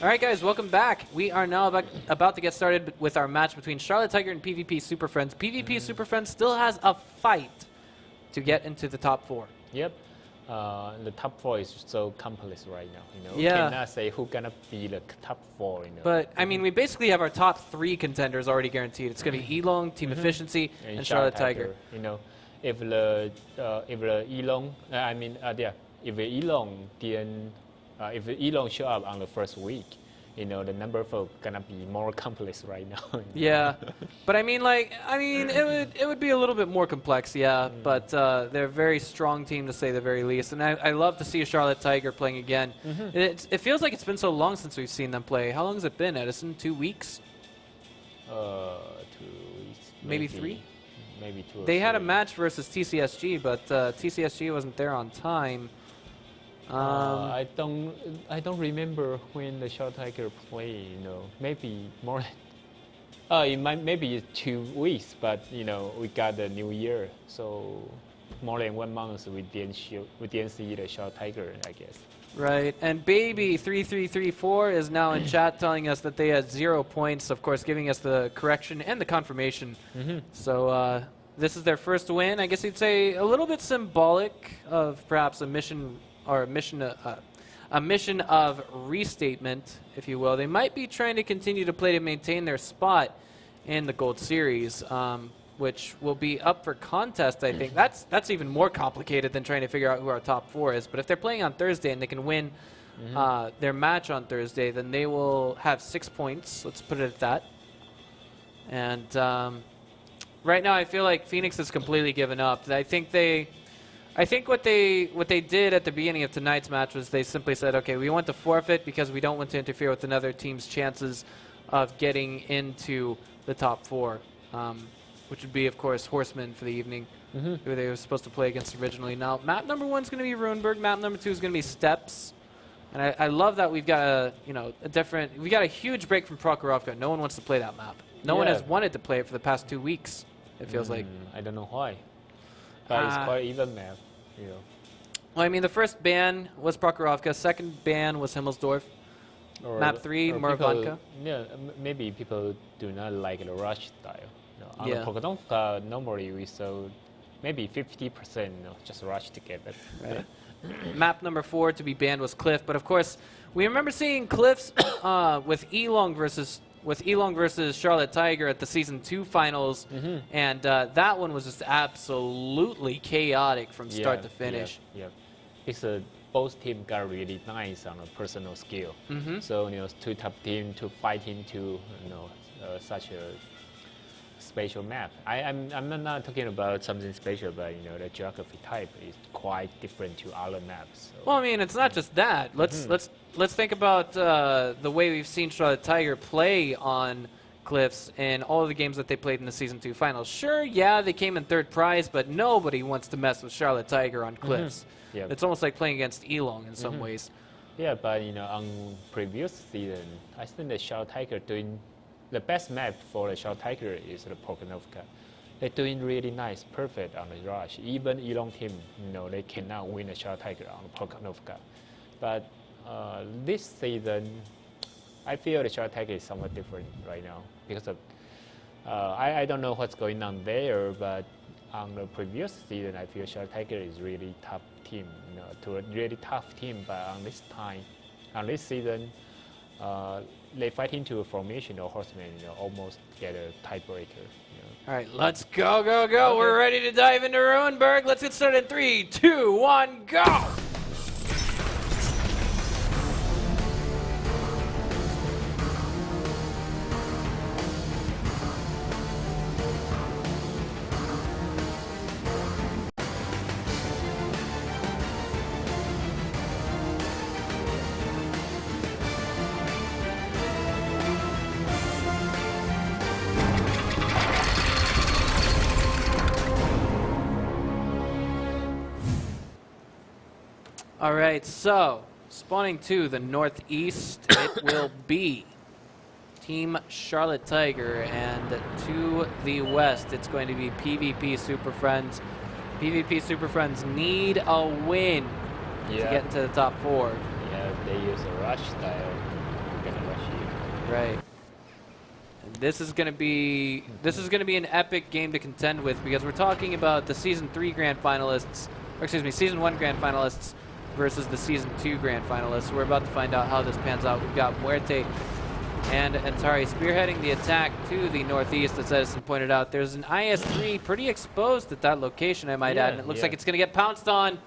All right, guys, welcome back. We are now about to get started with our match between Charlotte Tiger and PvP Super Friends. PvP Super Friends still has a fight to get into the top 4. Yep. The top 4 is so complex right now. Yeah. Cannot say who's gonna be the top 4. But I mean, we basically have our top 3 contenders already guaranteed. It's going to be Elong, Team Efficiency, and Charlotte Tiger. If the Elong, if the Elong didn't, if the Elong show up on the first week, the number 4 gonna be more complex right now. Yeah, but it would be a little bit more complex, yeah. But they're a very strong team to say the very least, and I love to see a Charlotte Tiger playing again. It feels like it's been so long since we've seen them play. How long has it been, Edison? 2 weeks? 2 weeks. Maybe 3. Maybe 2. They had a match versus TCSG, but TCSG wasn't there on time. I don't remember when the Charlotte Tiger play. Maybe more. Maybe 2 weeks, but we got the new year, so more than 1 month we didn't see the Charlotte Tiger, I guess. Right, and Baby3334 is now in chat telling us that they had 0 points, of course giving us the correction and the confirmation. So this is their first win. I guess you'd say a little bit symbolic of perhaps a mission of restatement, if you will. They might be trying to continue to play to maintain their spot in the Gold Series, which will be up for contest, I think. That's even more complicated than trying to figure out who our top 4 is. But if they're playing on Thursday and they can win their match on Thursday, then they will have 6 points. Let's put it at that. And right now I feel like Phoenix has completely given up. I think what they did at the beginning of tonight's match was they simply said, okay, we want to forfeit because we don't want to interfere with another team's chances of getting into the top 4, which would be, of course, Horsemen for the evening, who they were supposed to play against originally. Now, map number 1 is going to be Runeberg. Map number 2 is going to be Steps. And I love that we've got we got a huge break from Prokhorovka. No one wants to play that map. No one has wanted to play it for the past 2 weeks, it feels like. I don't know why. But it's quite even map. Well, I mean, the first ban was Prokhorovka. Second ban was Himmelsdorf. Map 3, Moravanka. Yeah, maybe people do not like the rush style. On the Prokhorovka, normally we saw maybe 50% just rush together. Right. Map number 4 to be banned was Cliff, but of course, we remember seeing Cliffs with Elong versus Charlotte Tiger at the Season 2 finals, and that one was just absolutely chaotic from start to finish. Yeah. It's both teams got really nice on a personal skill. So 2 top team to fighting to such a special map. I'm not talking about something special, but the geography type is quite different to other maps. So. Well, I mean, it's not just that. Let's think about the way we've seen Charlotte Tiger play on Cliffs in all of the games that they played in the Season 2 finals. Sure, yeah, they came in 3rd prize, but nobody wants to mess with Charlotte Tiger on Cliffs. It's almost like playing against Elong in some ways. Yeah, but on previous season, I think the Charlotte Tiger doing the best map for the Charlotte Tiger is the Prokhorovka. They're doing really nice, perfect on the rush. Even Elong team, they cannot win the Charlotte Tiger on the Prokhorovka. But this season, I feel the Charlotte Tiger is somewhat different right now because of I don't know what's going on there, but on the previous season, I feel Charlotte Tiger is really tough team, to a really tough team. But on this season, they fight into a formation or Horseman, almost get a tiebreaker. All right, let's go. Okay. We're ready to dive into Runeberg. Let's get started in 3, 2, 1, go! All right, so spawning to the northeast, it will be Team Charlotte Tiger, and to the west, it's going to be PvP Super Friends. PvP Super Friends need a win to get into the top 4. Yeah, if they use a rush style, we're rush here. Right. And this is gonna be an epic game to contend with because we're talking about the Season 3 Grand Finalists, or excuse me, Season 1 Grand Finalists versus the Season 2 Grand Finalists. We're about to find out how this pans out. We've got Muerte and Antari spearheading the attack to the northeast, as Edison pointed out. There's an IS-3 pretty exposed at that location, I might add, and it looks like it's going to get pounced on.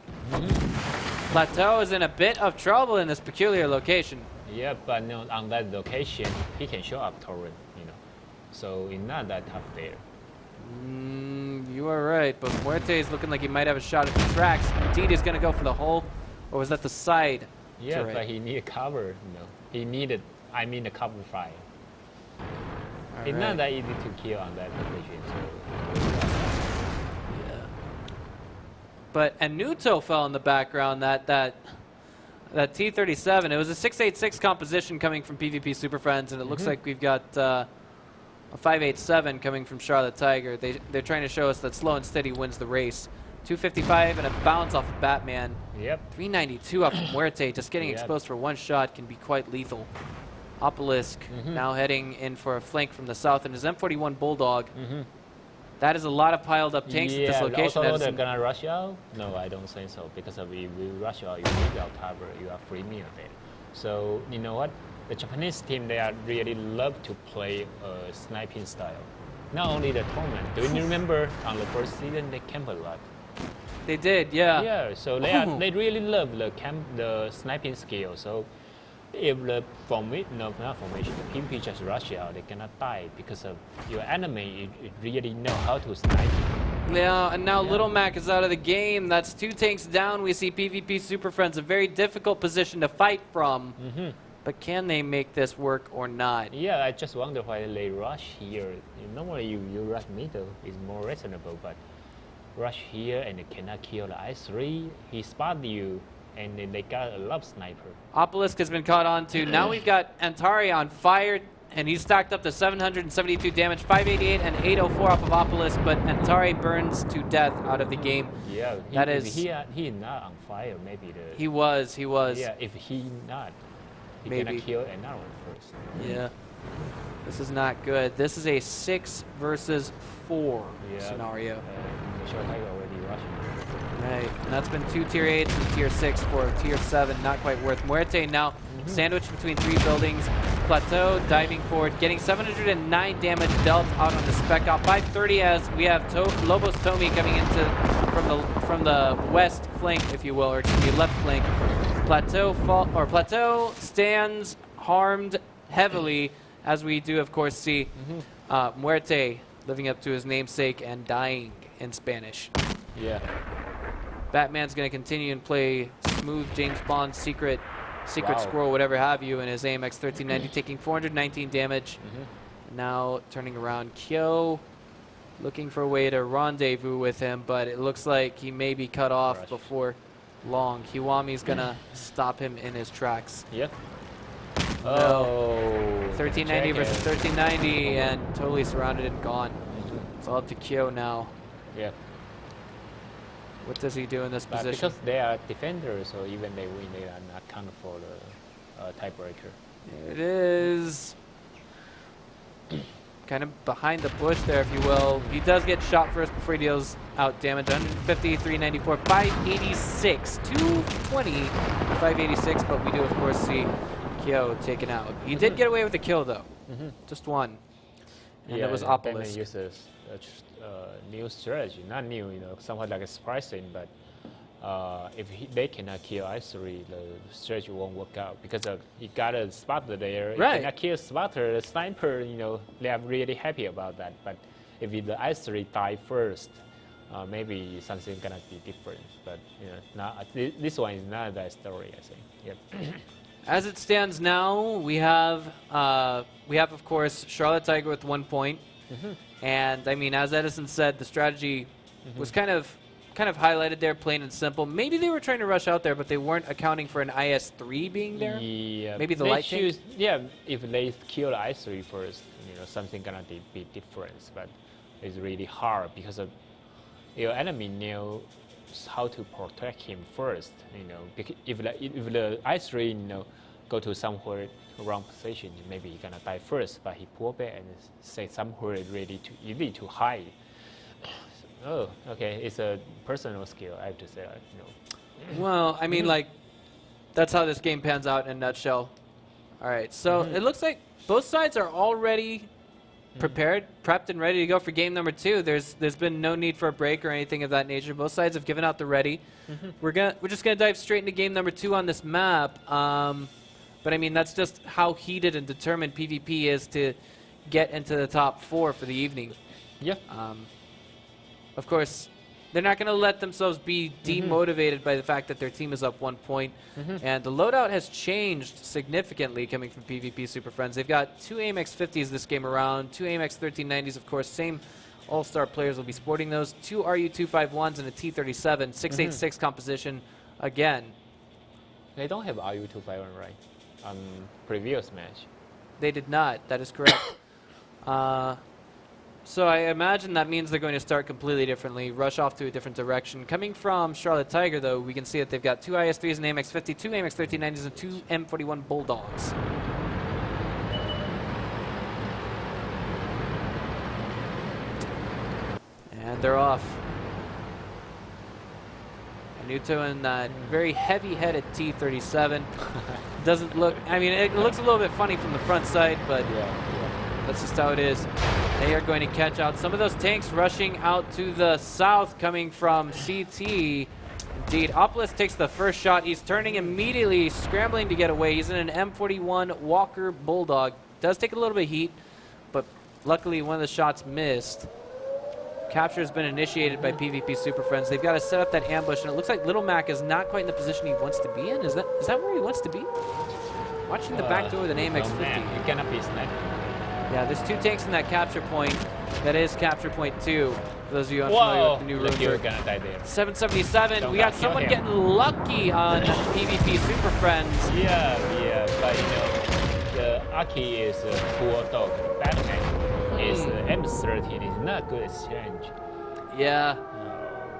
Plateau is in a bit of trouble in this peculiar location. Yeah, but no, on that location, he can show up torrent, so it's not that tough there. You are right, but Muerte is looking like he might have a shot at the tracks. Indeed, he's going to go for the hole, or was that the side? Yeah, but he needed cover, He needed, the cover fire. It's not that easy to kill on that location, so... Yeah. But Anuto fell in the background, that T-37. It was a 686 composition coming from PvP Super Friends, and it looks like we've got a 587 coming from Charlotte Tiger. They're trying to show us that slow and steady wins the race. 255 and a bounce off of Batman. Yep. 392 off of Muerte. Just getting exposed for one shot can be quite lethal. Obelisk now heading in for a flank from the south, and his M41 Bulldog. That is a lot of piled up tanks at this location. Also they're gonna rush out? No, I don't think so, because if you rush out, you need your cover, you are free meal there. So, you know what? The Japanese team, they are really love to play sniping style. Not only the tournament. Do you remember on the first season, they camp a lot? They did, yeah. Yeah, so they really love the sniping skill. So if the not formation, the PvP just rush out, they cannot die because of your enemy. It really know how to snipe. Yeah, and now Little Mac is out of the game. That's 2 tanks down. We see PvP Super Friends, a very difficult position to fight from. But can they make this work or not? Yeah, I just wonder why they rush here. Normally you rush middle is more reasonable, but rush here and they cannot kill the I3. He spotted you, and then they got a love sniper. Obelisk has been caught on to. Now we've got Antari on fire, and he's stacked up to 772 damage, 588 and 804 off of Obelisk, but Antari burns to death out of the game. Yeah, he not on fire, maybe the... He was. Yeah, if he not, he maybe gonna kill another one first. Yeah. This is not good. This is a 6 versus 4 scenario. Short Tiger already rushing. Right, and that's been 2 tier 8s and tier 6 for tier 7, not quite worth. Muerte now sandwiched between 3 buildings. Plateau diving forward, getting 709 damage dealt out on the spec out. 530 as we have Lobos Tomi coming into from the west flank, if you will, or excuse me, left flank. Plateau stands harmed heavily, as we do of course see Muerte living up to his namesake and dying in Spanish. Yeah. Batman's going to continue and play smooth James Bond secret squirrel, whatever have you, in his AMX 1390, taking 419 damage. Now turning around, Kyo looking for a way to rendezvous with him, but it looks like he may be cut off before long. Kiwami's going to stop him in his tracks. Yep. No. 1390 versus 1390, and totally surrounded and gone. It's all up to Kyo now. Yeah. What does he do in this position? Because they are defenders, so even they win, they are not counted for the tiebreaker. There it is. Kind of behind the bush there, if you will. He does get shot first before he deals out damage. 150, 394, 586, 220, 586, but we do, of course, see Kyo taken out. He did get away with a kill, though. Just one. And it was Obelisk. Batman uses new strategy. Not new, somewhat like a surprising, but if they cannot kill I3, the strategy won't work out because he got a spotter there. Right. If he cannot kill spotter, the sniper, they are really happy about that. But if the I3 die first, maybe something gonna be different. But this one is not that story, I think. Yep. As it stands now, we have of course Charlotte Tiger with 1 point, and I mean, as Edison said, the strategy was kind of highlighted there, plain and simple. Maybe they were trying to rush out there, but they weren't accounting for an IS-3 being there. Yeah, maybe the light tank. Yeah, if they kill the I3 first, something gonna be different. But it's really hard because of your enemy knows how to protect him first. Because if the I3 go to somewhere wrong position, maybe he's gonna die first, but he pull back and say somewhere really too easy to hide. Oh, okay, it's a personal skill, I have to say, Well, I mean, like, that's how this game pans out in a nutshell. All right, so it looks like both sides are already prepped and ready to go for game number 2. There's been no need for a break or anything of that nature. Both sides have given out the ready. We're just gonna dive straight into game number 2 on this map. But I mean, that's just how heated and determined PvP is to get into the top 4 for the evening. Yeah. Of course, they're not going to let themselves be demotivated by the fact that their team is up 1 point. And the loadout has changed significantly coming from PvP Super Friends. They've got 2 AMX 50s this game around, 2 AMX 1390s, of course. Same all-star players will be sporting those. 2 RU251s and a T37, 686 composition again. They don't have RU251, right? Previous match. They did not. That is correct. So I imagine that means they're going to start completely differently, rush off to a different direction. Coming from Charlotte Tiger, though, we can see that they've got 2 IS-3s and AMX 50, 2 AMX 1390s, and 2 M41 Bulldogs. And they're off. Anuto in that very heavy-headed T37. Doesn't look, I mean, it looks a little bit funny from the front side, but that's just how it is. They are going to catch out some of those tanks rushing out to the south coming from CT. Indeed, Opolis takes the first shot. He's turning immediately, scrambling to get away. He's in an M41 Walker Bulldog. Does take a little bit of heat, but luckily one of the shots missed. Capture has been initiated by PvP Super Friends. They've got to set up that ambush, and it looks like Little Mac is not quite in the position he wants to be in. Is that where he wants to be? Watching the back door with an AMX 50. It cannot be sniped. Yeah, there's 2 tanks in that capture point. That is capture point 2. For those of you unfamiliar with the new rules. You're gonna die there. 777. We got someone getting lucky on PvP Super Friends. Yeah, but the Aki is a poor dog. Batman is M13. Is not good exchange. Yeah.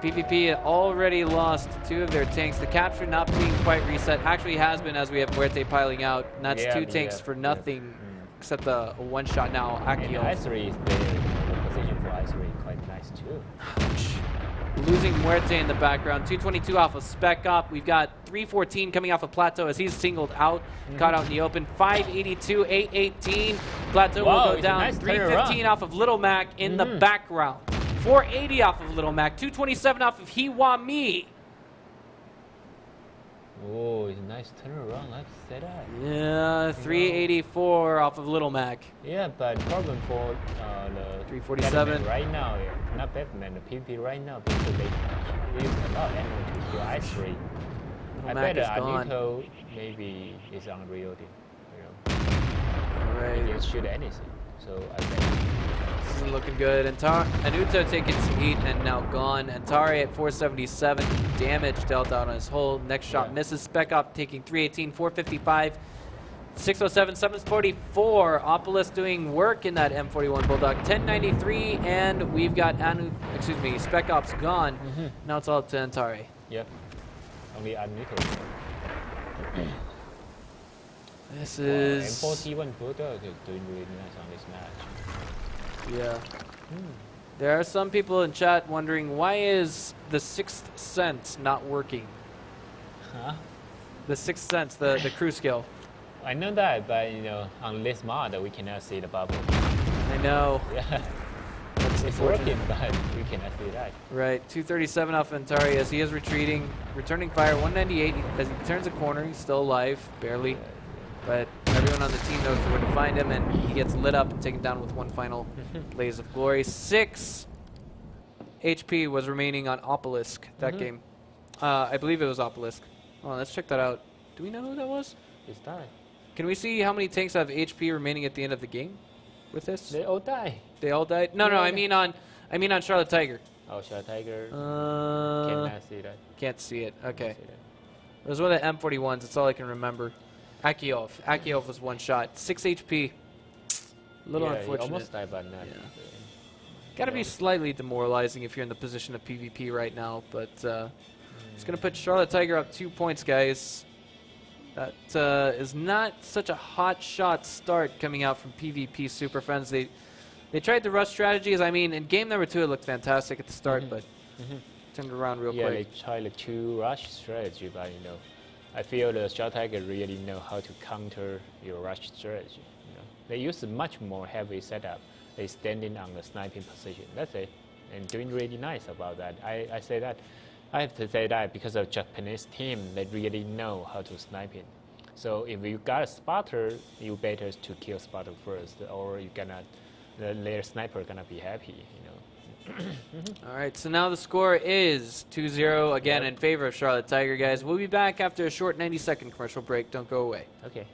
PvP already lost 2 of their tanks. The capture not being quite reset actually has been as we have Muerte piling out. And that's 2 tanks for nothing. Except the 1-shot now, Akio. And I3 is there. The position for I3 quite nice too. Ouch. Losing Muerte in the background. 222 off of Spec Op. We've got 314 coming off of Plateau as he's singled out. Caught out in the open. 582, 818. Plateau will go down. Nice 315 off of Little Mac in the background. 480 off of Little Mac. 227 off of Hiwami. Oh, it's a nice turnaround, I have to say that. Yeah, 384 off of Little Mac. Yeah, but problem for the 347 right now, not Batman, the PvP right now, because they use a lot of ammo to kill I3. I bet Anuto maybe is unreloading. Right. He didn't shoot anything, so I bet. This is looking good. Anuto taking some heat and now gone. Antari at 477 damage dealt out on his hull. Next shot misses. Spec Op taking 318, 455, 607, 744. Opolis doing work in that M41 Bulldog. 1093, and we've got Spec Op's gone. Now it's all up to Antari. Yep. Only Anuto. This is M41 Bulldog is doing really nice on this match. Yeah. There are some people in chat wondering why is the Sixth Sense not working? Huh? The Sixth Sense, the crew skill. I know that, but on this mod we cannot see the bubble. I know. Yeah. It's working, but we cannot see that. Right. 237 off Antari as he is retreating, returning fire. 198 as he turns a corner. He's still alive, barely. But everyone on the team knows where to find him, and he gets lit up and taken down with one final blaze of glory. 6 HP was remaining on Obelisk that game. I believe it was Obelisk. Oh, let's check that out. Do we know who that was? It's died. Can we see how many tanks have HP remaining at the end of the game with this? They all die. They all died? No, I mean on Charlotte Tiger. Oh, Charlotte Tiger. Cannot see that. Can't see it. Okay. It was one of the M41s. That's all I can remember. Akiov was 1 shot. 6 HP. A little unfortunate. He almost died by that. Yeah. Gotta be slightly demoralizing if you're in the position of PvP right now, but it's gonna put Charlotte Tiger up 2 points, guys. That is not such a hot shot start coming out from PvP Super Friends. They tried the rush strategies. I mean, in game number 2, it looked fantastic at the start, but turned around real quick. Yeah, they tried the 2 rush strategy, but I feel the Shell Tiger really know how to counter your rush strategy. They use a much more heavy setup. They standing on the sniping position. That's it, and doing really nice about that. I say that. I have to say that because of Japanese team, they really know how to snipe in. So if you got a spotter, you better to kill spotter first, or their sniper gonna be happy. All right, so now the score is 2-0 again in favor of Charlotte Tiger, guys. We'll be back after a short 90-second commercial break. Don't go away. Okay.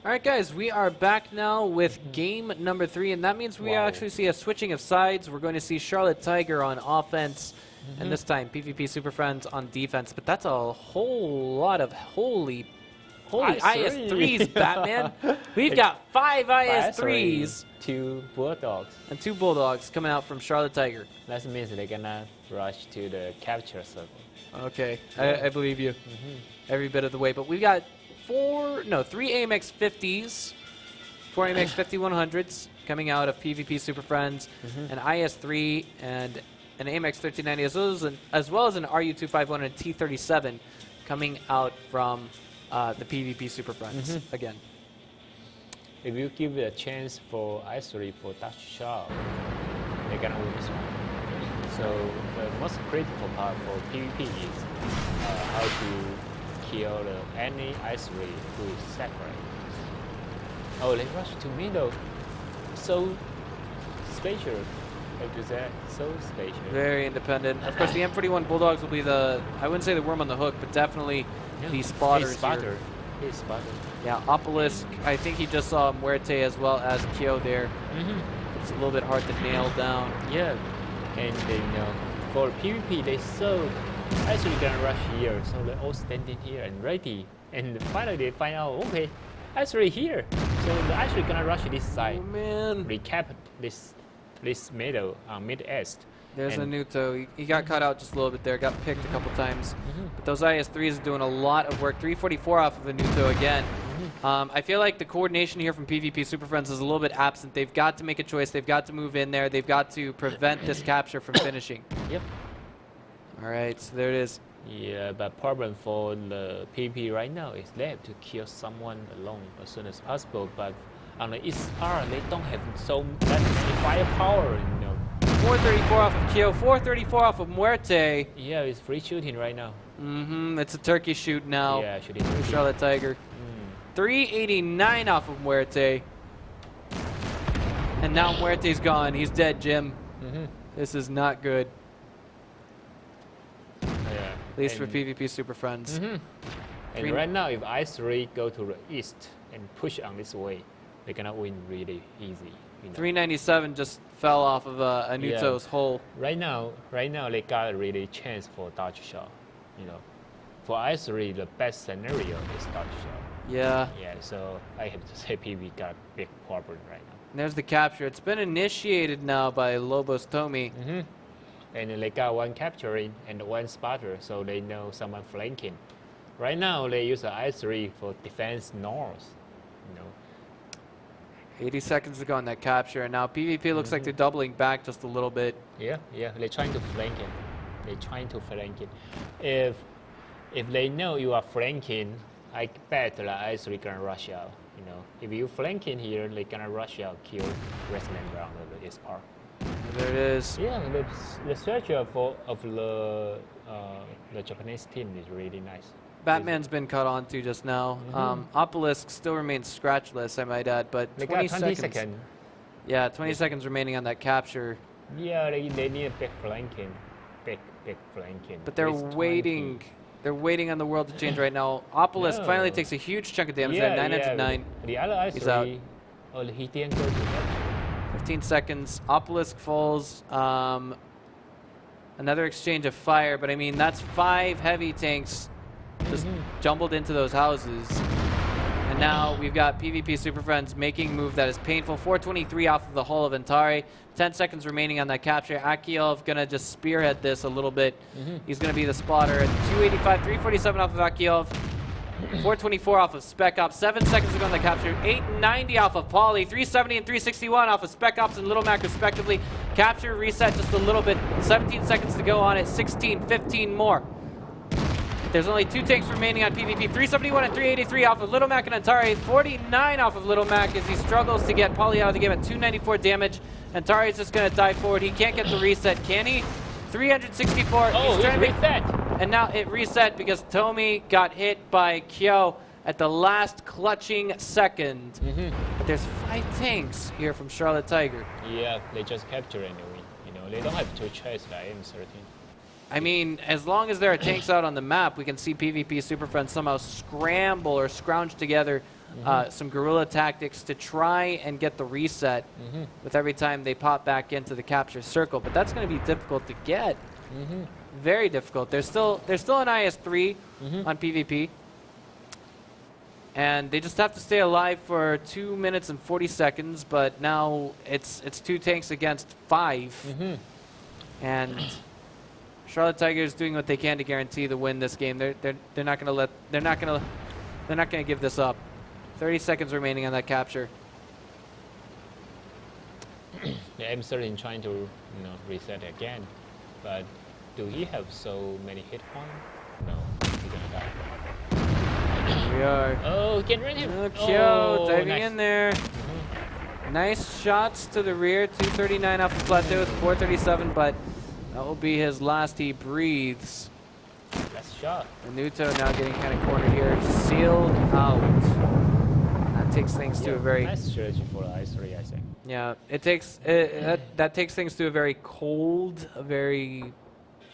All right, guys, we are back now with game number 3, and that means we actually see a switching of sides. We're going to see Charlotte Tiger on offense, and this time PvP Super Friends on defense. But that's a whole lot of holy IS-3s, Batman. We've got 5 IS-3s. 2 Bulldogs. And 2 Bulldogs coming out from Charlotte Tiger. That means they're gonna rush to the capture circle. Okay, I believe you. Every bit of the way. But we've got 3 AMX 50s, 4 AMX 5100s coming out of PvP Super Friends, an IS-3 and an AMX 1390, as well as an RU-251 and T-37 coming out from the PvP Super Friends again. If you give it a chance for IS-3 for Dutch shot, they're gonna win this one. So the most critical part for PvP is how to kill any IS-3 who is separate. Oh, they rush to middle. So spatial. Like you said, so spatial. Very independent. Of course, the M41 Bulldogs will be I wouldn't say the worm on the hook, but definitely the spotters here. He's spotter. Yeah, Obelisk, I think he just saw Muerte as well as Kyo there. It's a little bit hard to nail down. Yeah, and for PvP, they so actually gonna rush here, so they're all standing here and ready. And finally they find out, okay, actually here. So they're actually gonna rush this side. Oh man. Recap this middle, mid-est. There's a Nuto. He got caught out just a little bit there, got picked a couple times. But those IS-3s are doing a lot of work. 344 off of a Nuto again. I feel like the coordination here from PvP Super Friends is a little bit absent. They've got to make a choice. They've got to move in there. They've got to prevent this capture from finishing. Yep. All right, so there it is. Yeah, but problem for the PvP right now is they have to kill someone alone as soon as possible. But on the east part, they don't have so much firepower. 434 off of Kyo, 434 off of Muerte. Yeah, it's free shooting right now. It's a turkey shoot now. Yeah, shooting. For Charlotte Tiger. 389 off of Muerte. And now Muerte's gone. He's dead, Jim. This is not good. Yeah. At least for PvP Super Friends. And right now, if I3 go to the east and push on this way, they're gonna win really easy. 397 just fell off of Anuto's hole. Right now they got a really chance for dodge shot. For I3, the best scenario is dodge shot. Yeah. Yeah, so I have to say PV got a big problem right now. And there's the capture. It's been initiated now by Lobos Tomi. And they got one capturing and one spotter, so they know someone flanking. Right now, they use the I3 for defense north. 80 seconds to go on that capture, and now PvP looks like they're doubling back just a little bit. Yeah, they're trying to flank it. If they know you are flanking, I bet the I3 gonna rush out. If you flanking here, they gonna rush out, kill rest member on the SR. There it is. Yeah, the strategy of the Japanese team is really nice. Batman's been caught on to just now. Obelisk still remains scratchless, I might add, but They 20 got 20 seconds. seconds. Yeah, 20 seconds remaining on that capture. Yeah, they need a big flanking. Big flanking. But they're It's 20. waiting. They're waiting on the world to change right now. Obelisk finally takes a huge chunk of damage there, 909. The other He's out. I3, he didn't go to capture. 15 seconds. Obelisk falls. Another exchange of fire, but I mean, that's 5 heavy tanks just jumbled into those houses. And now we've got PvP Super Friends making a move that is painful. 423 off of the hull of Antari. 10 seconds remaining on that capture. Akilov gonna just spearhead this a little bit. He's gonna be the spotter. 285, 347 off of Akilov. 424 off of Spec Ops. 7 seconds to go on the capture. 890 off of Pauly. 370 and 361 off of Spec Ops and Little Mac respectively. Capture reset just a little bit. 17 seconds to go on it. 16, 15 more. There's only 2 tanks remaining on PvP. 371 and 383 off of Little Mac and Antari. 49 off of Little Mac as he struggles to get Pauly out of the game at 294 damage. Antari is just going to dive forward. He can't get the reset, can he? 364. Oh, He's it reset. And now it reset because Tomi got hit by Kyo at the last clutching second. But there's 5 tanks here from Charlotte Tiger. Yeah, they just capture and they win. They don't have to chase the M13. I mean, as long as there are tanks out on the map, we can see PvP Super Friends somehow scramble or scrounge together some guerrilla tactics to try and get the reset with every time they pop back into the capture circle. But that's going to be difficult to get. Very difficult. There's still an IS-3 on PvP. And they just have to stay alive for 2 minutes and 40 seconds. But now it's 2 tanks against 5. And Charlotte Tiger is doing what they can to guarantee the win this game. They're not going to give this up. 30 seconds remaining on that capture. The M13 trying to reset again, but do he have so many hit points? No, he's gonna die. Here we are. Oh, get rid of him! Kyo diving nice. in there. Nice shots to the rear. 239 off the plateau with 437, but that will be his last he breathes. Last shot. Anuto now getting kind of cornered here. Sealed out. That takes things to a very... Nice strategy for the I3, I think. Yeah, it takes... that takes things to a very cold, a very...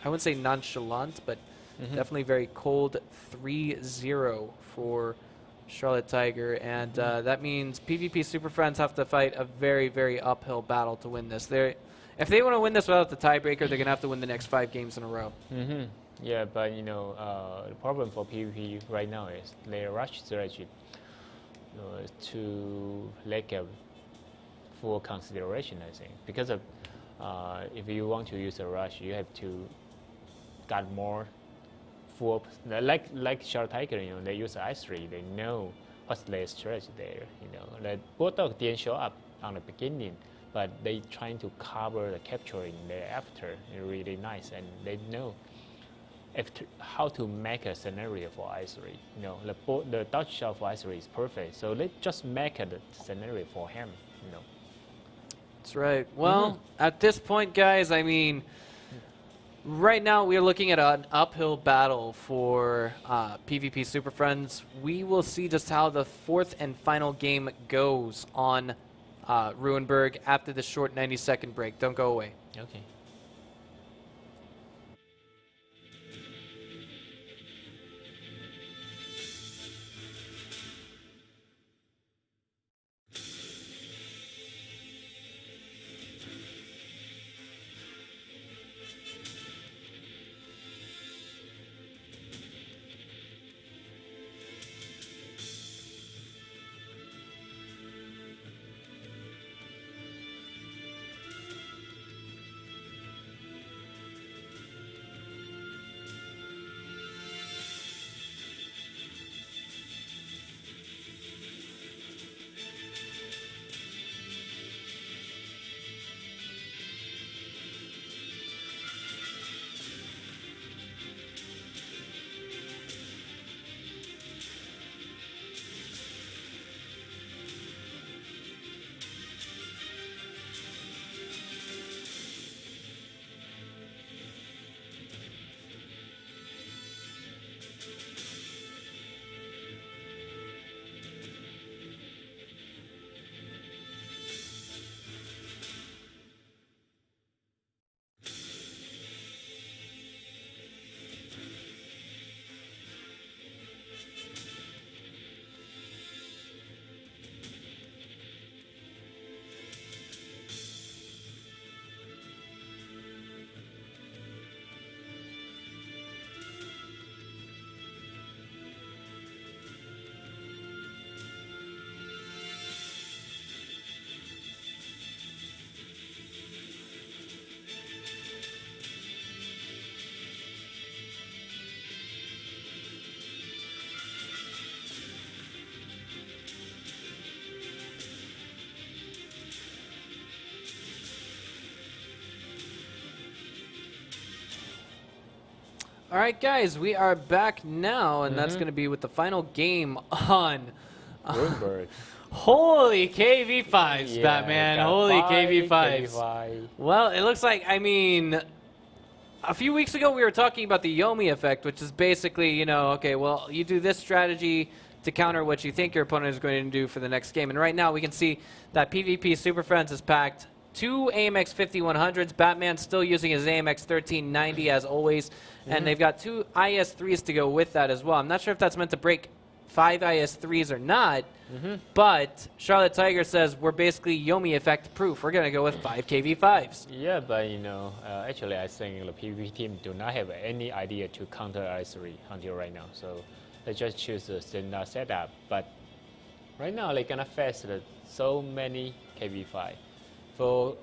I wouldn't say nonchalant, but definitely very cold 3-0 for Charlotte Tiger. And that means PvP Super Friends have to fight a very, very uphill battle to win this. If they want to win this without the tiebreaker, they're going to have to win the next 5 games in a row. Yeah, but the problem for PvP right now is their rush strategy to lack of full consideration, I think. Because of if you want to use a rush, you have to get more full. Like Charlotte Tiger, they use I3. They know what's their strategy there. Like Bulldog didn't show up on the beginning, but they trying to cover the capturing thereafter. They're really nice, and they know how to make a scenario for I3. The dodge shot for I3 is perfect, so they just make a scenario for him. That's right. Well, at this point, guys, I mean, right now we are looking at an uphill battle for PvP Super Friends. We will see just how the fourth and final game goes on Ruinberg after the short 90-second break. Don't go away. Okay. All right, guys, we are back now, and that's going to be with the final game on Ruinberg. Holy KV5s, Yeah, Batman. got Holy five KV5s. KV5. Well, it looks like, I mean, a few weeks ago we were talking about the Yomi effect, which is basically, you know, okay, well, you do this strategy to counter what you think your opponent is going to do for the next game. And right now we can see that PvP Super Friends is packed. 2 AMX 5100s. Batman still using his AMX 1390 as always. And they've got 2 IS3s to go with that as well. I'm not sure if that's meant to break 5 IS3s or not. But Charlotte Tiger says we're basically Yomi effect proof. We're going to go with 5 KV5s. Yeah, but you know, actually I think the PvP team do not have any idea to counter IS3 until right now. So they just choose the standard setup. But right now they're gonna face so many KV5. For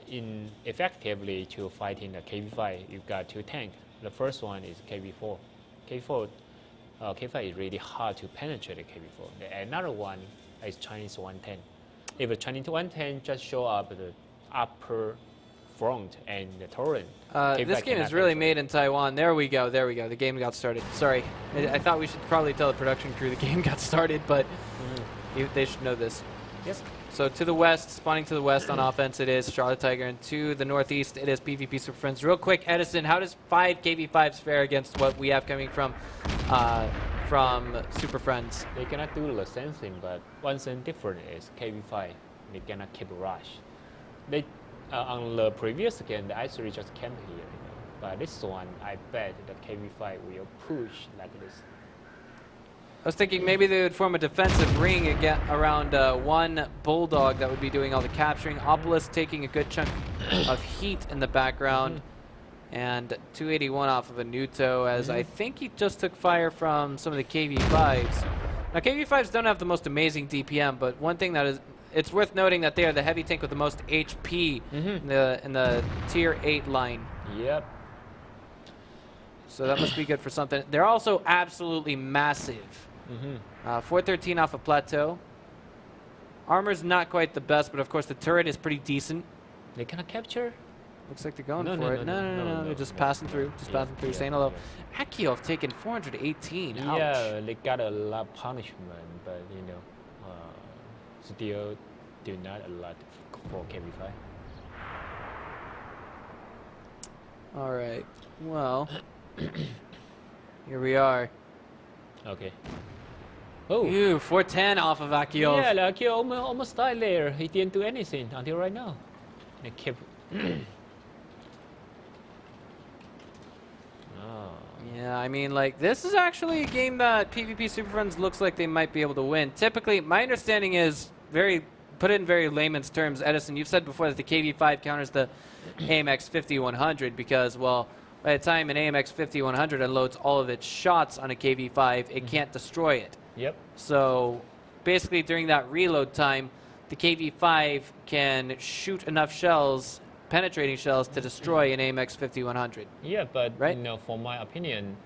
in effectively to fighting the KV5, you've got 2 tanks. The first one is KV4. KV5 is really hard to penetrate the KV4. Another one is Chinese 110. If a Chinese 110 just show up the upper front and the torrent, this game is really made in Taiwan. There we go. There we go. The game got started. Sorry. I thought we should probably tell the production crew the game got started, but they should know this. Yes. So to the west, spawning to the west on offense, it is Charlotte Tiger, and to the northeast, it is PvP Super Friends. Real quick, Edison, how does 5 KV5s fare against what we have coming from Super Friends? They cannot do the same thing, but one thing different is KV5. They cannot keep a rush. They on the previous game, the I3 just came here, you know. But this one, I bet the KV5 will push like this. I was thinking maybe they would form a defensive ring again around one Bulldog that would be doing all the capturing. Opolis taking a good chunk of heat in the background. And 281 off of a Nuto, as I think he just took fire from some of the KV5s. Now, KV5s don't have the most amazing DPM, but one thing that is, it's worth noting that they are the heavy tank with the most HP in the tier 8 line. Yep. So that must be good for something. They're also absolutely massive. 413 off a plateau. Armor's not quite the best, but of course the turret is pretty decent. They cannot capture? Looks like they're going for it. No, they're just passing through. Just passing through, saying hello. Akiov taking 418. Ouch. Yeah, they got a lot of punishment, but you know, still do not a lot for KB5. All right. Well, here we are. Okay. Oh. Ooh, 410 off of Akio. Yeah, Akio almost died there. He didn't do anything until right now. And kept. Oh. Yeah, I mean, like, this is actually a game that PvP Super Friends looks like they might be able to win. Typically, my understanding is put it in very layman's terms, Edison, you've said before that the KV5 counters the AMX 5100 because, well, by the time an AMX 5100 unloads all of its shots on a KV5, it can't destroy it. Yep. So basically during that reload time, the KV5 can shoot enough shells, penetrating shells, to destroy an AMX 5100. Yeah, but right? you know, for my opinion,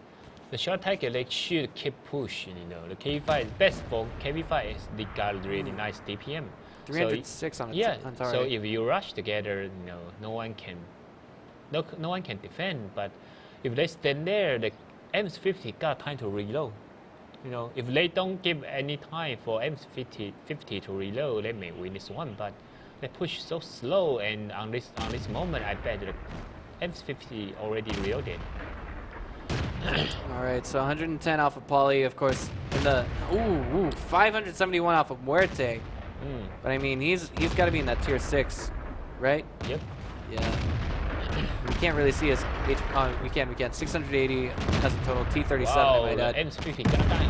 the Short Tiger they should keep pushing. You know, the KV5 best for KV5 is they got really nice DPM. 306 on it. Yeah. On So target. if you rush together, you know, no one can defend. But if they stand there, the M50 got time to reload. You know, if they don't give any time for M50 to reload, they may win this one. But they push so slow, and on this moment, I bet the M50 already reloaded. All right, so 110 off of Pauly, of course. In the 571 off of Muerte. But I mean, he's got to be in that tier 6, right? Yep. Yeah. We can't really see his H. We can. 680 as a total. T37. Wow, I might add. M50 gonna die.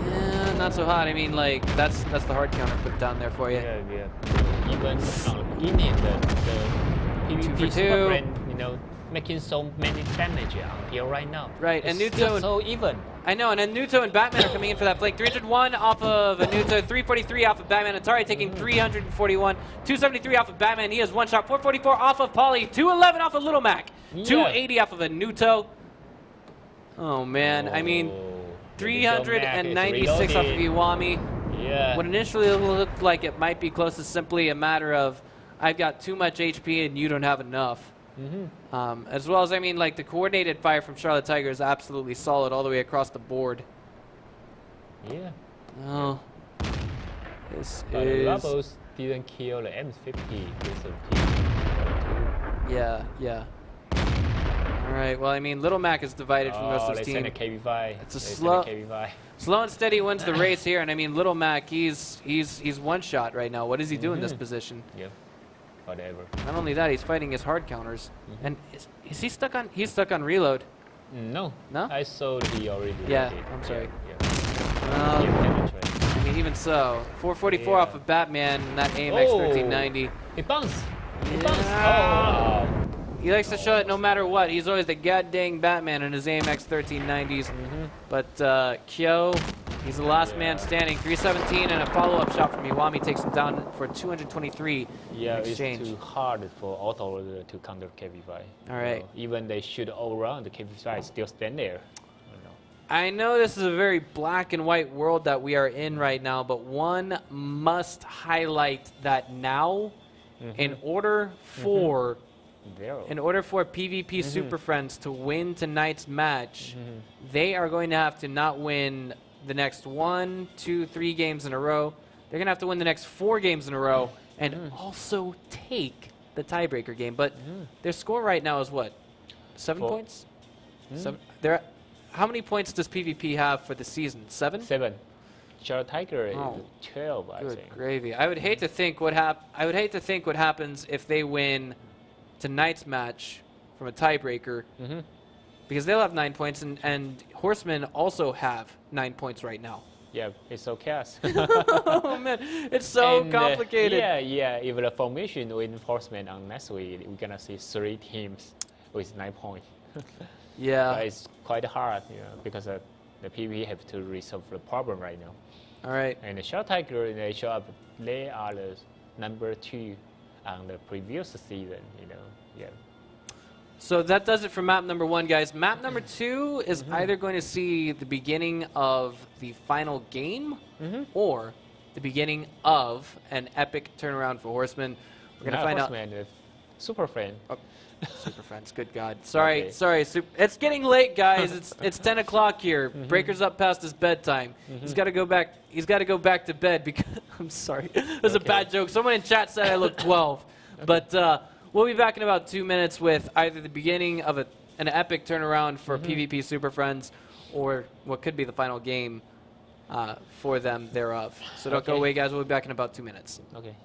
Yeah, not so hot. I mean, like that's the hard counter put down there for you. Yeah. Even on the beginning, the PvP for Super two. Friend, you know, making so many damage until right now. Right, and It's Nuto still so even. I know, and then Nuto and Batman are coming in for that flank. 301 off of Nuto, 343 off of Batman. Atari taking 341, 273 off of Batman. He has one shot. 444 off of Pauly, 211 off of Little Mac, 280 off of a Nuto. Oh man, I mean, 396 off of Iwami. Yeah. What initially looked like it might be close is simply a matter of I've got too much HP and you don't have enough. As well as, I mean, like, the coordinated fire from Charlotte Tiger is absolutely solid all the way across the board. Yeah. Oh. This But is... Lobos didn't kill the M50 with the Yeah. All right, well, I mean, Little Mac is divided from most of his team. Send a KV5. It's a slow and steady wins the race here, and I mean, Little Mac, he's one shot right now. What does he do in this position? Yep. Whatever. Not only that, he's fighting his hard counters. And is he stuck on? He's stuck on reload. No. No? I saw he already. Yeah, reloaded. I'm sorry. Yeah. I mean, even so, 444 off of Batman and that AMX 1390. It bounced. It Yeah. bounced. Oh. He likes to show it no matter what. He's always the goddamn Batman in his AMX 1390s. But Kyo, he's the last man standing. 317 and a follow-up shot from Iwami takes him down for 223 Yeah, in exchange. it's too hard for auto to counter KV5. All right. Even they shoot all around, the KV5 still stand there. I know this is a very black and white world that we are in right now, but one must highlight that now, in order for PvP Super Friends to win tonight's match, they are going to have to not win the next 1, 2, 3 games in a row. They're going to have to win the next 4 games in a row and also take the tiebreaker game. But their score right now is what? 7 points? 7. How many points does PvP have for the season? 7? 7. Charlotte Tiger is 12, I Good think. gravy. I would hate to think what happens if they win tonight's match from a tiebreaker, because they'll have 9 points, and Horsemen also have 9 points right now. Yeah, it's so chaos. Oh man, it's so complicated. Yeah. If the formation win Horsemen on next week, we're gonna see 3 teams with 9 points. Yeah. But it's quite hard, because the PvP have to resolve the problem right now. All right. And the Charlotte Tiger, they are the number 2 on the previous season, Yeah. So that does it for map number 1, guys. Map number 2 is either going to see the beginning of the final game or the beginning of an epic turnaround for Horsemen. We're going to find out. Super Friend. Oh, Super Friends, good God. Sorry, Okay. sorry. It's getting late, guys. It's 10 o'clock here. Breaker's up past his bedtime. He's got to go back. He's got to go back to bed because I'm sorry. It was a Okay. bad joke. Someone in chat said I look 12, but we'll be back in about 2 minutes with either the beginning of an epic turnaround for PvP Super Friends, or what could be the final game for them thereof. So don't go Okay. away, guys. We'll be back in about 2 minutes. Okay.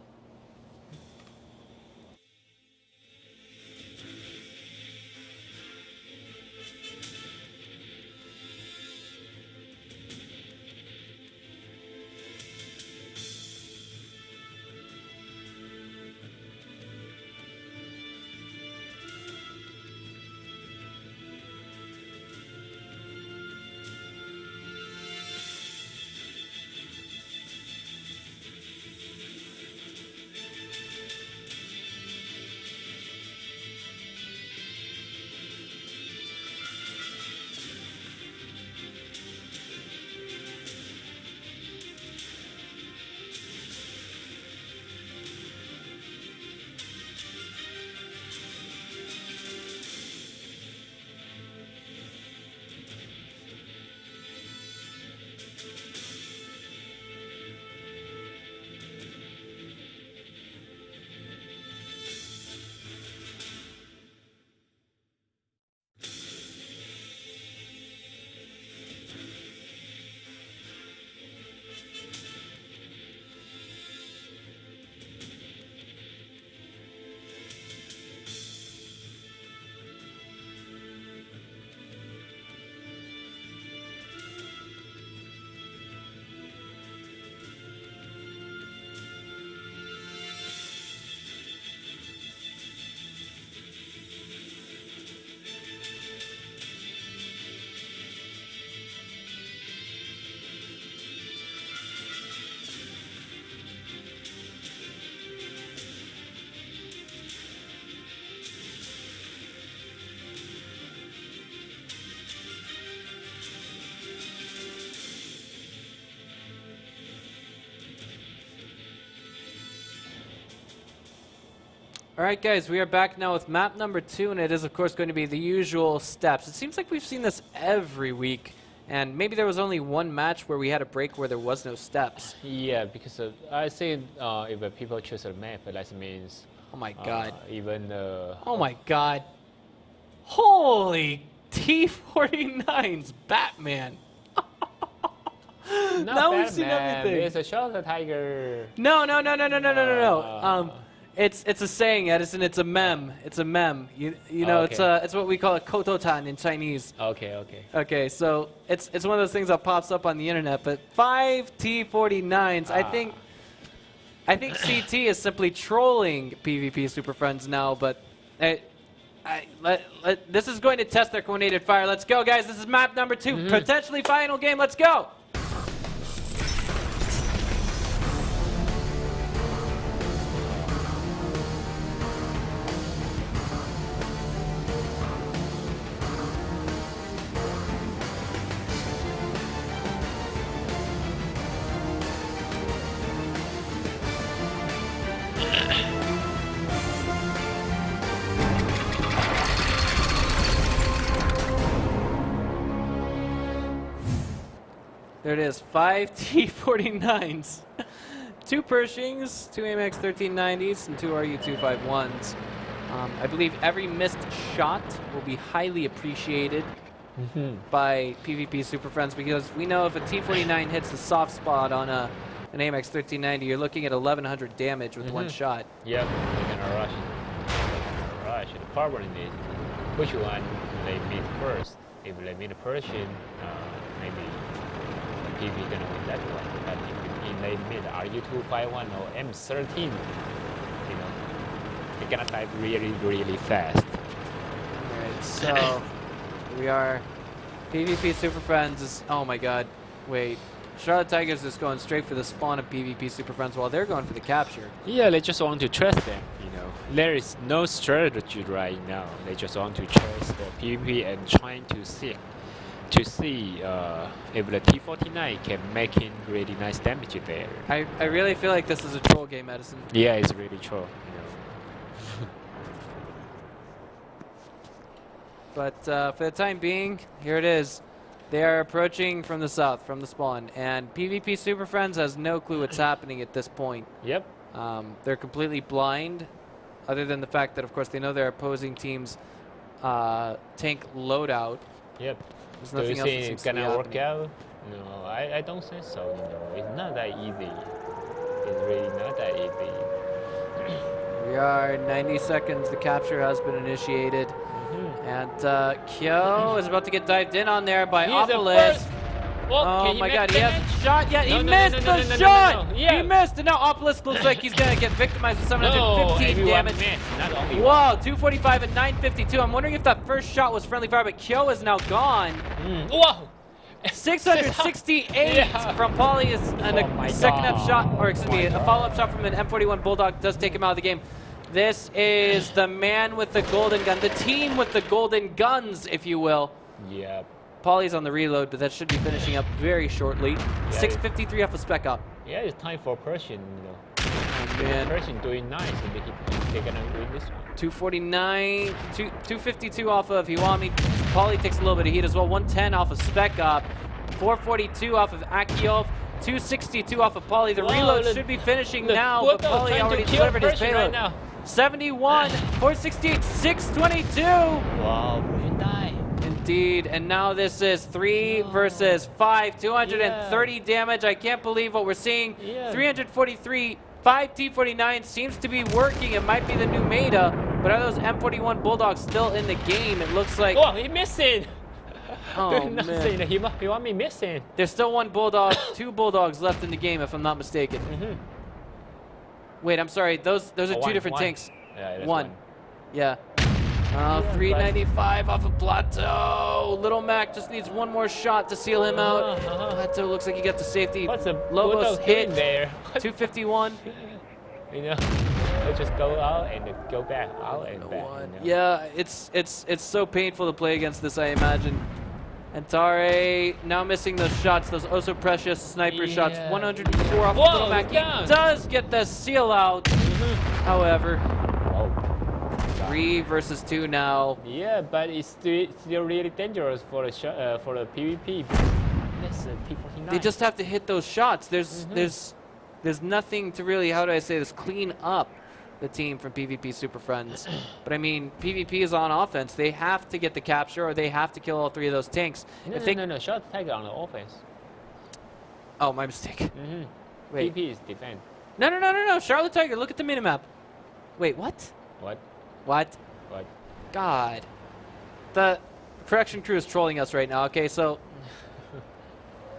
All right, guys, we are back now with map number 2, and it is, of course, going to be the usual steps. It seems like we've seen this every week, and maybe there was only one match where we had a break where there was no steps. Yeah, because I think if people choose a map, that means Oh, my God. even Oh, my God. Holy T-49's Batman. not now we've bad, seen man. everything. It's a shot of tiger. No. It's a saying, Edison. It's a meme. It's a meme. You know, Okay. it's what we call a kototan in Chinese. Okay. Okay, so it's one of those things that pops up on the internet. But 5 T-49s, I think CT is simply trolling PvP Super Friends now. But this is going to test their coordinated fire. Let's go, guys. This is map number 2, potentially final game. Let's go. There it is, 5 T-49s. 2 Pershings, 2 AMX 1390s, and 2 RU-251s. I believe every missed shot will be highly appreciated by PvP Super Friends, because we know if a T-49 hits the soft spot on an AMX 1390, you're looking at 1100 damage with one shot. Yep, they're gonna rush. The problem is which one they meet first. If they meet a Persian, maybe PvP gonna win that one. But if they meet RU-251 or M13, you know, they're gonna type really fast. Alright, so we are PvP Super Friends is, oh my god, wait. Charlotte Tigers is going straight for the spawn of PvP Super Friends while they're going for the capture. Yeah, they just want to trust them, you know. There is no strategy right now. They just want to trust the PvP and trying to see if the T-49 can make in really nice damage there. I really feel like this is a troll game, Edison. Yeah, it's really true, you know. But for the time being, here it is. They are approaching from the south, from the spawn, and PvP Super Friends has no clue what's happening at this point. Yep. They're completely blind, other than the fact that, of course, they know their opposing team's tank loadout. Yep. There's Do nothing you else that think seems it's to be gonna work happening. out? No, I don't think so. It's not that easy. It's really not that easy. We are 90 seconds. The capture has been initiated. And Kyo is about to get dived in on there by He's the Opolis. first. Well, Oh can he my make god, he damage? hasn't shot yet. No, He no, missed no, the no, no, no, shot! no. Yeah. He missed, and now Opolis looks like he's gonna get victimized with 715 everyone damage. missed, not only one. Whoa, 245 and 952. I'm wondering if that first shot was friendly fire, but Kyo is now gone. Whoa! 668 Yeah. from Polly is and Oh my a second up God. shot, or excuse Oh me, my a follow-up shot from an M41 Bulldog does take him out of the game. This is the man with the golden gun, the team with the golden guns, if you will. Yep. Polly's on the reload, but that should be finishing up very shortly. 653 off a spec up. Yeah, it's time for Persian, Oh, man. Persian doing nice, and they're gonna win this one. 249, 252 off of Hiwami. Polly takes a little bit of heat as well. 110 off of spec up. 442 off of Akiov. 262 off of Polly. The Whoa, reload look, should be finishing look, now, but Boto Polly trying to already kill delivered his Persian payload. right now. 71, 468, 622. Wow, very nice. Indeed, and now this is 3 versus 5, 230 damage. I can't believe what we're seeing. Yeah. 343, 5 T49 seems to be working. It might be the new meta, but are those M41 Bulldogs still in the game? It looks like. Oh, he missing. Oh, Doing man. nothing. He want me missing. There's still one Bulldog, 2 Bulldogs left in the game, if I'm not mistaken. Wait, I'm sorry. Those are two different tanks. Yeah, that's One. Yeah. 395 off of Plateau. Little Mac just needs one more shot to seal him out. Plateau looks like he got the safety. What's the Lobos Bulldog hit. doing there? 251. They just go out and go back, out and back. Yeah, it's so painful to play against this, I imagine. And Tare now missing those shots, those oh so precious sniper shots. 104 off of Little Mac. He does get the seal out. However, 3 versus 2 now. Yeah, but it's still really dangerous for the for the PvP. That's P49. They just have to hit those shots. There's nothing to really, how do I say this, clean up the team from PvP Super Friends. But I mean, PvP is on offense. They have to get the capture, or they have to kill all 3 of those tanks. No. Shot Tiger on the offense. Oh, my mistake. Wait. PvP is defense. No. Charlotte Tiger, look at the minimap. Wait, what? What? What? What? God. The correction crew is trolling us right now. Okay, so.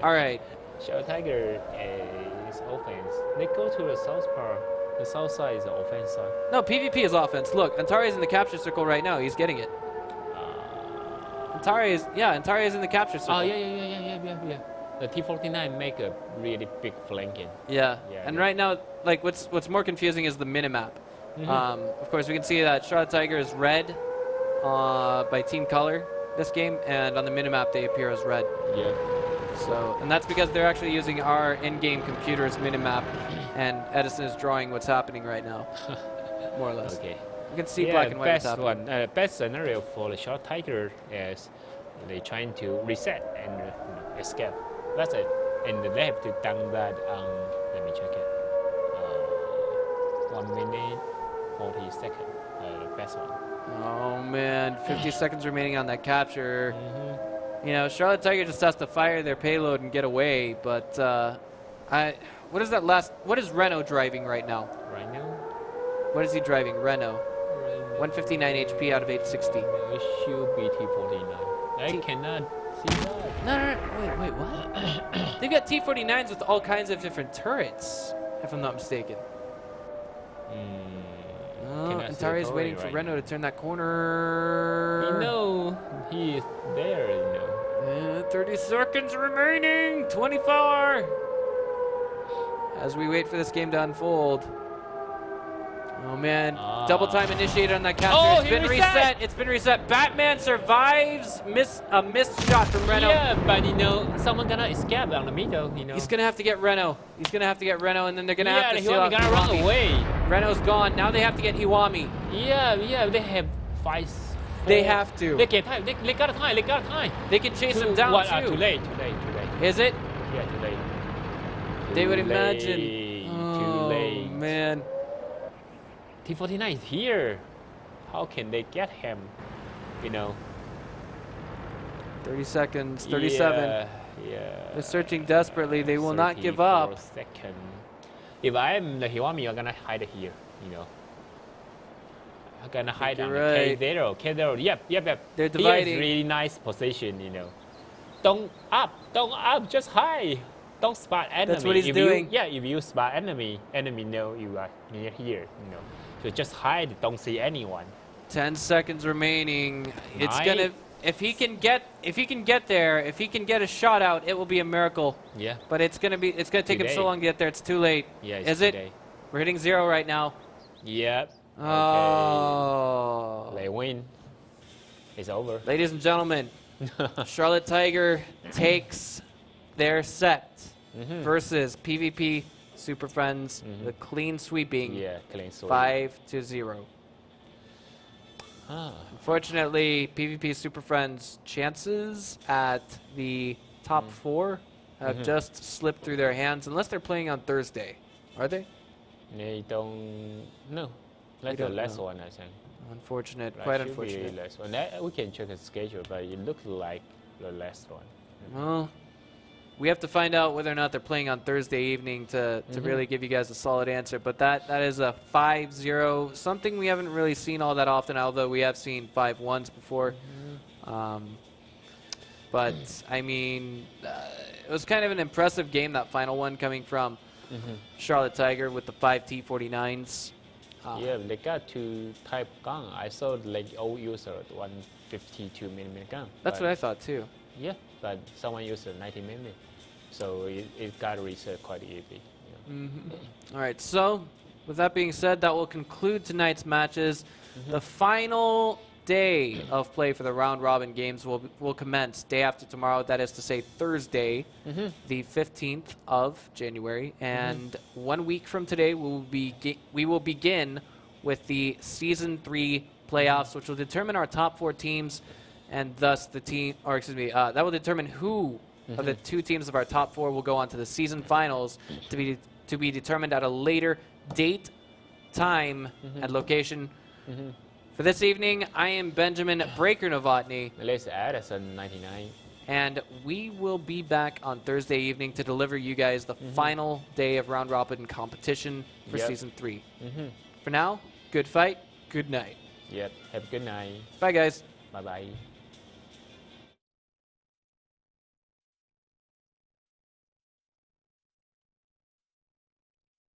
All right. Shot Tiger is offense. They go to the south part. The south side is the offense side. No, PvP is offense. Look, Antari is in the capture circle right now. He's getting it. Antari is in the capture circle. Oh, yeah. The T49 make a really big flanking. Yeah. And right now, like, what's more confusing is the minimap. Of course, we can see that Charlotte Tiger is red by team color this game, and on the minimap they appear as red. Yeah. So, and that's because they're actually using our in-game computer's minimap, and Edison is drawing what's happening right now, more or less. Okay. You can see black and white what's best happening. best scenario for the Short Tiger is they trying to reset and escape. That's it. And they have to done that on, let me check it. 1 minute 40 seconds. The best one. Oh man, 50 seconds remaining on that capture. You know, Charlotte Tiger just has to fire their payload and get away, but what is Renault driving right now? Right now? What is he driving? Renault. 159 HP out of 860. It should be T49. I cannot see that. No. Wait, what? They've got T49s with all kinds of different turrets, if I'm not mistaken. Antari is waiting for Renault to turn that corner. He is there, 30 seconds remaining. 24. As we wait for this game to unfold. Oh man, double time initiated on that capture. It's been reset. It's been reset. Batman survives a missed shot from Renault. Yeah, but someone gonna escape on the middle, He's gonna have to get Renault. And then they're gonna have to seal out gonna run Hiwami. away. Renault's gone. Now they have to get Hiwami. Yeah, they have They have to. They get time. They got time. They got time. They can chase him down too. Too late. Is it? Yeah, too late. They would Too imagine. late, Oh, too late. man. T49 is here. How can they get him? 30 seconds. 37. Yeah. They're searching desperately. They will not give up. Second. If I'm the Hiwami, I'm gonna hide here. I'm gonna hide on right. K0. K0. Yep. They're He dividing. is really nice position. Don't up. Just hide. Don't spot enemy. That's what he's if doing. If you spot enemy know you are near here. So just hide. Don't see anyone. 10 seconds remaining. It's Nine. gonna. If he can get there, if he can get a shot out, it will be a miracle. Yeah. But it's gonna take him Today. so long to get there. It's too late. Yeah. Is it? We're hitting 0 right now. Yep. Oh. Okay. They win. It's over. Ladies and gentlemen, Charlotte Tiger takes their set versus PvP Super Friends, the clean sweeping. Yeah, clean sweep. 5-0. Unfortunately, PvP Super Friends' chances at the top 4 have just slipped through their hands, unless they're playing on Thursday. Are they? They don't know. That's the don't last know. one, I think. Unfortunate, Right, quite should be unfortunate. last one. We can check the schedule, but it looks like the last one. Well, we have to find out whether or not they're playing on Thursday evening to really give you guys a solid answer. But that is a 5-0, something we haven't really seen all that often, although we have seen 5-1s before. But, I mean, it was kind of an impressive game, that final one, coming from Charlotte Tiger with the 5 T49s. Yeah, they got 2 type gun. I saw like old user 152mm gun. That's what I thought, too. Yeah, but someone used a 90mm. So it got reset quite easy. All right, so with that being said, that will conclude tonight's matches. The final day of play for the round-robin games will commence day after tomorrow. That is to say Thursday, the 15th of January. And 1 week from today, we will begin with the Season 3 playoffs, which will determine our top 4 teams, and thus that will determine who of the 2 teams of our top 4 will go on to the season finals to be determined at a later date, time, and location. For this evening, I am Benjamin Breaker Novotny. Let's add us a 99. And we will be back on Thursday evening to deliver you guys the final day of round robin competition for season 3. For now, good fight, good night. Yep, have a good night. Bye, guys. Bye-bye.